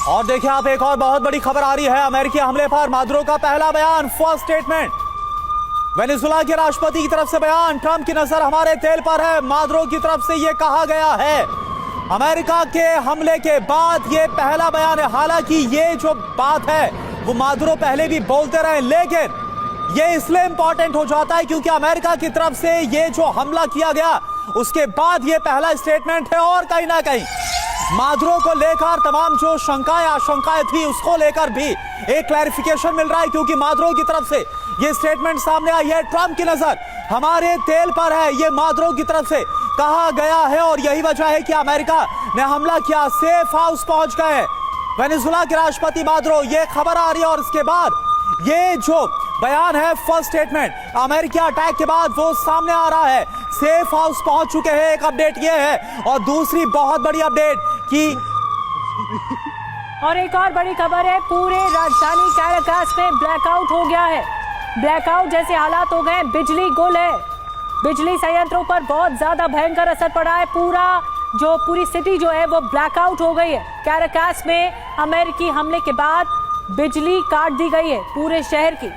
और देखिए आप, एक और बहुत बड़ी खबर आ रही है अमेरिकी हमले पर मादुरो का पहला बयान, फर्स्ट स्टेटमेंट। वेनेजुएला के राष्ट्रपति की तरफ से बयान, ट्रंप की नजर हमारे तेल पर है। मादुरो की तरफ से यह कहा गया है अमेरिका के हमले के बाद यह पहला बयान है। हालांकि ये जो बात है वो मादुरो पहले भी बोलते रहे, लेकिन ये इसलिए इंपॉर्टेंट हो जाता है क्योंकि अमेरिका की तरफ से ये जो हमला किया गया उसके बाद ये पहला स्टेटमेंट है। और कहीं ना कहीं मादुरो को लेकर तमाम जो शंकाएं आशंकाएं थी उसको लेकर भी एक क्लैरिफिकेशन मिल रहा है, क्योंकि मादुरो की तरफ से ये स्टेटमेंट सामने आई है। ट्रंप की नजर हमारे तेल पर है, ये मादुरो की तरफ से कहा गया है और यही वजह है कि अमेरिका ने हमला किया, सेफ हाउस पहुंच गए वेनेजुएला के राष्ट्रपति मादुरो। ये खबर आ रही है और इसके बाद ये जो बयान है, फर्स्ट स्टेटमेंट अमेरिकी अटैक के बाद वो सामने आ रहा है। सेफ हाउस पहुंच चुके हैं, एक अपडेट ये है। और दूसरी बहुत बड़ी अपडेट कि और एक और बड़ी खबर है, पूरे राजधानी कैराकास में ब्लैकआउट हो गया है। ब्लैकआउट जैसे हालात हो गए, बिजली गुल है, बिजली संयंत्रों पर बहुत ज्यादा भयंकर असर पड़ा है। पूरी सिटी जो है वो ब्लैकआउट हो गई है। कैराकास में अमेरिकी हमले के बाद बिजली काट दी गई है पूरे शहर की।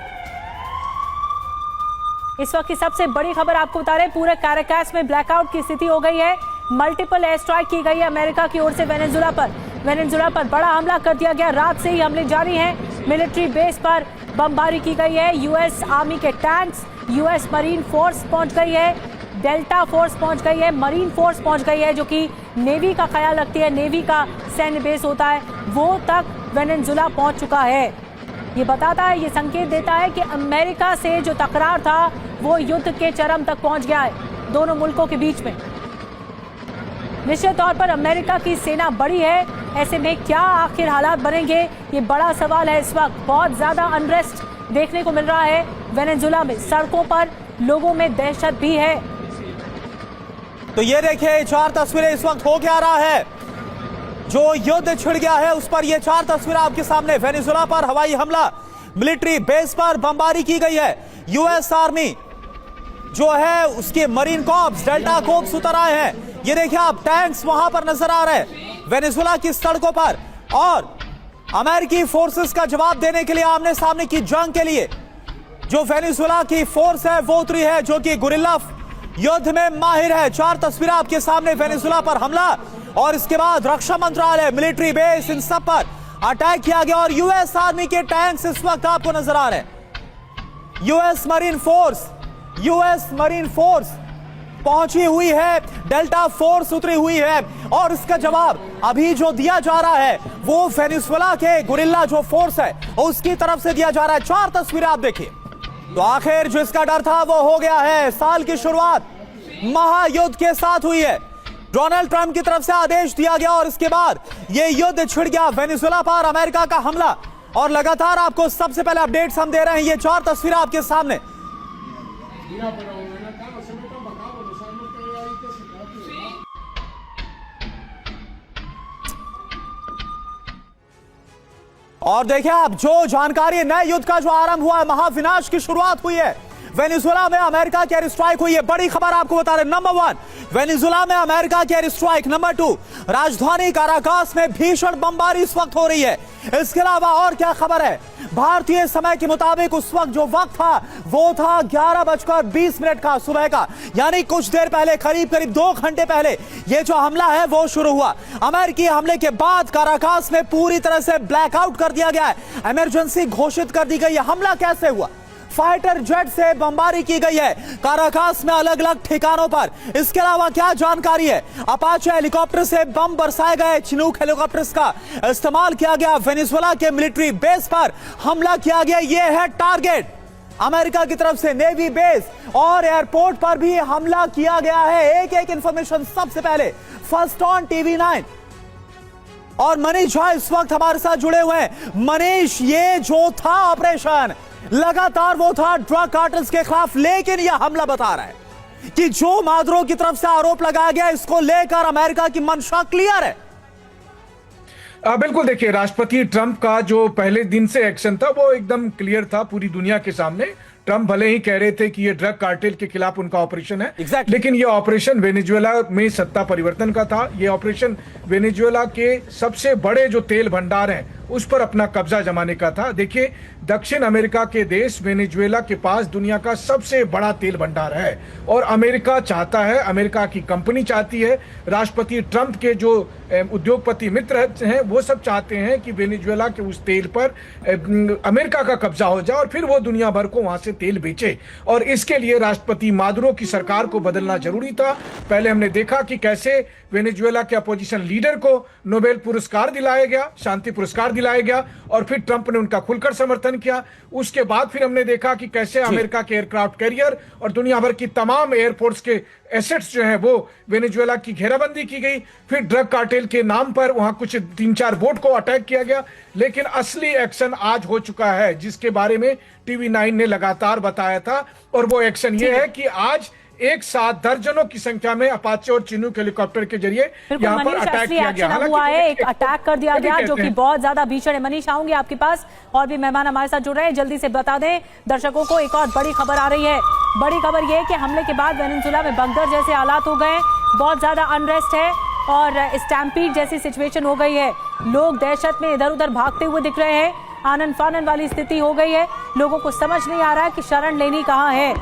इस वक्त की सबसे बड़ी खबर आपको बता रहे हैं, पूरे कैराकास में ब्लैकआउट की स्थिति हो गई है। मल्टीपल एयर स्ट्राइक की गई है अमेरिका की ओर से वेनेजुएला पर बड़ा हमला कर दिया गया। रात से ही हमले जारी हैं। मिलिट्री बेस पर बमबारी की गई है। यूएस आर्मी के टैंक्स, यूएस मरीन फोर्स पहुंच गई है, डेल्टा फोर्स पहुंच गई है, मरीन फोर्स पहुंच गई है जो कि नेवी का ख्याल रखती है, नेवी का सैन्य बेस होता है, वो तक वेनेजुएला पहुंच चुका है। ये बताता है, ये संकेत देता है कि अमेरिका से जो तकरार था वो युद्ध के चरम तक पहुंच गया है दोनों मुल्कों के बीच में। निश्चित तौर पर अमेरिका की सेना बड़ी है, ऐसे में क्या आखिर हालात बनेंगे, ये बड़ा सवाल है। इस वक्त बहुत ज्यादा अनरेस्ट देखने को मिल रहा है वेनेजुएला में, सड़कों पर लोगों में दहशत भी है। तो ये देखिए 4 तस्वीरें इस वक्त हो क्या रहा है, जो युद्ध छिड़ गया है उस पर ये 4 तस्वीरें आपके सामने। वेनेजुएला पर हवाई हमला, मिलिट्री बेस पर बमबारी की गई है। यूएस आर्मी जो है उसके मरीन कॉर्प्स, डेल्टा कोर्प्स उतर आए हैं। ये देखिए आप, टैंक्स वहां पर नजर आ रहे हैं वेनेजुएला की सड़कों पर। और अमेरिकी फोर्सेस का जवाब देने के लिए, आमने सामने की जंग के लिए जो वेनेजुएला की फोर्स है वो उतरी है, जो कि गुरिल्ला युद्ध में माहिर है। 4 तस्वीरें आपके सामने, वेनेजुएला पर हमला और इसके बाद रक्षा मंत्रालय, मिलिट्री बेस, इन सब पर अटैक किया गया। और यूएस आर्मी के टैंक्स इस वक्त आपको नजर आ रहे हैं। यूएस मरीन फोर्स पहुंची हुई है, डेल्टा फोर्स उतरी हुई है और इसका जवाब अभी जो दिया जा रहा है वो वेनेजुएला के गुरिल्ला जो फोर्स है उसकी तरफ से दिया जा रहा है। 4 तस्वीरें आप देखिए। तो आखिर जिसका डर था वो हो गया है। साल की शुरुआत महायुद्ध के साथ हुई है। डोनाल्ड ट्रंप की तरफ से आदेश दिया गया और इसके बाद ये युद्ध छिड़ गया, वेनेजुएला पर अमेरिका का हमला। और लगातार आपको सबसे पहले अपडेट्स हम दे रहे हैं। ये 4 तस्वीरें आपके सामने। और देखिए आप, जो जानकारी नए युद्ध का जो आरंभ हुआ है, महाविनाश की शुरुआत हुई है। वेनेजुएला में अमेरिका की एयर स्ट्राइक हुई है। बड़ी खबर आपको बता रहे, नंबर 1 वेनेजुएला में अमेरिका की एयर स्ट्राइक। नंबर 2 राजधानी काराकास में भीषण बमबारी इस वक्त हो रही है। इसके अलावा और क्या खबर है, भारतीय समय के मुताबिक उस वक्त जो वक्त था वो था 11:20 का सुबह का, यानी कुछ देर पहले, करीब 2 घंटे पहले ये जो हमला है वो शुरू हुआ। अमेरिकी हमले के बाद काराकास में पूरी तरह से ब्लैकआउट कर दिया गया है, इमरजेंसी घोषित कर दी गई है। हमला कैसे हुआ? फाइटर जेट से बमबारी की गई है काराकास में अलग अलग ठिकानों पर। इसके अलावा क्या जानकारी है, अपाचे हेलीकॉप्टर से बम बरसाए गए, चिनूक हेलीकॉप्टर्स का इस्तेमाल किया गया, वेनेजुएला के मिलिट्री बेस पर हमला किया गया। यह है टारगेट अमेरिका की तरफ से। नेवी बेस और एयरपोर्ट पर भी हमला किया गया है। एक इंफॉर्मेशन सबसे पहले फर्स्ट ऑन टीवी 9 और मनीष झा इस वक्त हमारे साथ जुड़े हुए हैं। मनीष, ये जो था ऑपरेशन लगातार वो था ड्रग कार्टल्स के खिलाफ, लेकिन यह हमला बता रहा है कि जो मादुरो की तरफ से आरोप लगाया गया इसको लेकर अमेरिका की मंशा क्लियर है। बिल्कुल, देखिए राष्ट्रपति ट्रंप का जो पहले दिन से एक्शन था वो एकदम क्लियर था पूरी दुनिया के सामने। ट्रम्प भले ही कह रहे थे कि ये ड्रग कार्टेल के खिलाफ उनका ऑपरेशन है, Exactly. लेकिन ये ऑपरेशन वेनेजुएला में सत्ता परिवर्तन का था। ये ऑपरेशन वेनेजुएला के सबसे बड़े जो तेल भंडार हैं उस पर अपना कब्जा जमाने का था। देखिए, दक्षिण अमेरिका के देश वेनेजुएला के पास दुनिया का सबसे बड़ा तेल भंडार है और अमेरिका चाहता है, अमेरिका की कंपनी चाहती है, राष्ट्रपति ट्रंप के जो उद्योगपति मित्र हैं वो सब चाहते हैं कि वेनेजुएला के उस तेल पर अमेरिका का कब्जा हो जाए और फिर वो दुनिया भर को वहां से तेल बेचे। और इसके लिए राष्ट्रपति मादुरो की सरकार को बदलना जरूरी था। पहले हमने देखा कि कैसे वेनेजुएला के अपोजिशन लीडर को नोबेल पुरस्कार दिलाया गया, शांति पुरस्कार दिलाया गया, और फिर ट्रंप ने उनका खुलकर समर्थन किया। उसके बाद फिर हमने देखा कि कैसे अमेरिका के एयरक्राफ्ट कैरियर और दुनिया भर की तमाम एयरपोर्ट्स के एसेट्स जो हैं वो वेनेजुएला की घेराबंदी की गई। फिर ड्रग कार्टेल के नाम पर वहां कुछ 3-4 बोट को अटैक किया गया। लेकिन असली एक्शन आज हो चुका है, जिसके बारे में TV9 ने लगातार बताया था, और वो एक्शन ये है कि आज एक साथ दर्जनों की संख्या में अपाचे और चिनूक हेलीकॉप्टर के जरिए यहाँ पर अटैक किया गया। हुआ है, एक अटैक कर दिया गया जो कि बहुत ज्यादा भीषण है। मनीष, आऊंगी आपके पास, और भी मेहमान हमारे साथ जुड़ रहे हैं। जल्दी से बता दें दर्शकों को, एक और बड़ी खबर आ रही है। बड़ी खबर यह है कि हमले के बाद वेनेजुएला में भगदड़ जैसे हालात हो गए, बहुत ज्यादा अनरेस्ट है और स्टैम्पीड जैसी सिचुएशन हो गई है। लोग दहशत में इधर उधर भागते हुए दिख रहे हैं, आनन फानन वाली स्थिति हो गई है। लोगों को समझ नहीं आ रहा है कि शरण लेनी कहाँ है।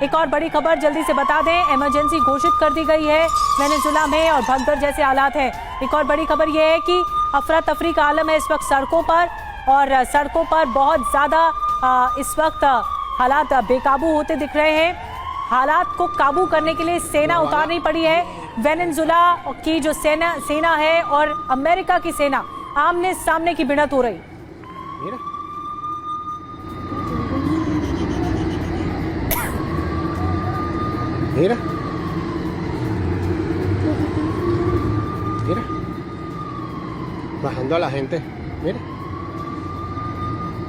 एक और बड़ी खबर जल्दी से बता दें, इमरजेंसी घोषित कर दी गई है वेनेजुएला में और भगदड़ जैसे हालात हैं। एक और बड़ी खबर यह है कि अफरा तफरी का आलम है इस वक्त सड़कों पर, और सड़कों पर बहुत ज़्यादा इस वक्त हालात बेकाबू होते दिख रहे हैं। हालात को काबू करने के लिए सेना उतारनी पड़ी है। वेनेजुएला की जो सेना है और अमेरिका की सेना आमने सामने की भिड़ंत हो रही। Mira. Mira. Bajando a la gente. Mira.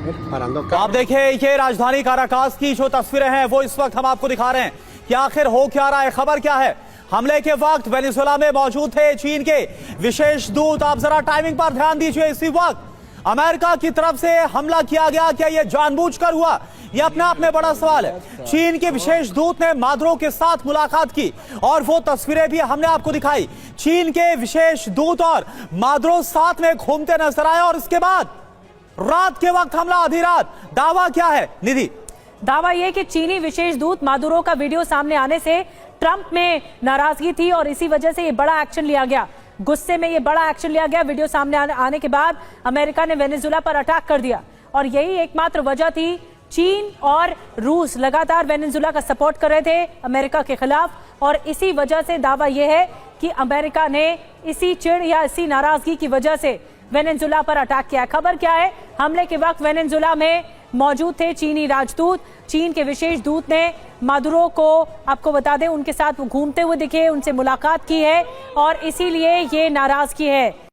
Mira, parando तो आप देखिए, ये राजधानी काराकास की जो तस्वीरें हैं वो इस वक्त हम आपको दिखा रहे हैं कि आखिर हो क्या रहा है, खबर क्या है। हमले के वक्त वेनेजुएला में मौजूद थे चीन के विशेष दूत। आप जरा टाइमिंग पर ध्यान दीजिए। इसी वक्त अमेरिका की तरफ से हमला किया गया, क्या यह जानबूझकर हुआ? यह अपने आप में बड़ा सवाल है। चीन के विशेष दूत ने मादुरो के साथ मुलाकात की और वो तस्वीरें भी हमने आपको दिखाई। चीन के विशेष दूत और मादुरो साथ में घूमते नजर आए और इसके बाद रात के वक्त हमला, आधी रात। दावा क्या है निधि? दावा यह कि चीनी विशेष दूत मादुरो का वीडियो सामने आने से ट्रंप में नाराजगी थी और इसी वजह से यह बड़ा एक्शन लिया गया। गुस्से में यह बड़ा एक्शन लिया गया। वीडियो सामने आने के बाद अमेरिका ने वेनेजुएला पर अटैक कर दिया और यही एकमात्र वजह थी। चीन और रूस लगातार वेनेजुएला का सपोर्ट कर रहे थे अमेरिका के खिलाफ, और इसी वजह से दावा यह है कि अमेरिका ने इसी चिढ़ या इसी नाराजगी की वजह से वेनेजुएला पर अटैक किया। खबर क्या है? हमले के वक्त वेनेजुएला में मौजूद थे चीनी राजदूत। चीन के विशेष दूत ने मादुरो को, आपको बता दें, उनके साथ वो घूमते हुए दिखे, उनसे मुलाकात की है और इसीलिए ये नाराजगी है।